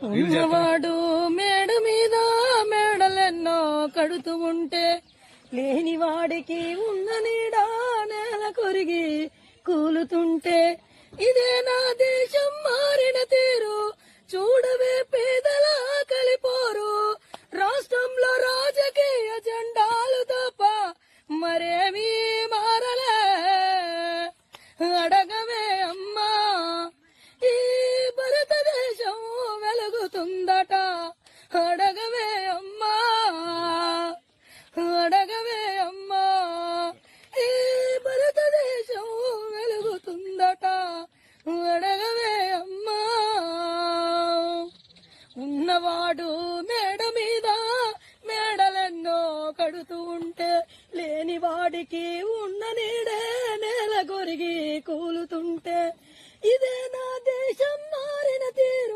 ఉన్నవాడు మేడ మీద మేడలెన్నో కడుతూ ఉంటే లేనివాడికి ఉన్న నీడ నేల కొరిగి కూలుతుంటే ఇదే నా దేశం మారిన తీరు చూడవే పేదల కలిపోరు రాష్ట్రంలో రాజకీయ జెండాలు తప్ప మరేమీ మారలే అడగవే అమ్మా ఈ భారతదేశం వెలుగుతుందట అడగవే అమ్మా అడగవే అమ్మా ఈ భారతదేశం వెలుగుతుందట అడగవే అమ్మా ఉన్నవాడు మేడ మీద మేడలెన్నో కడుతూ ఉంటే లేనివాడికి ఉన్న నీడే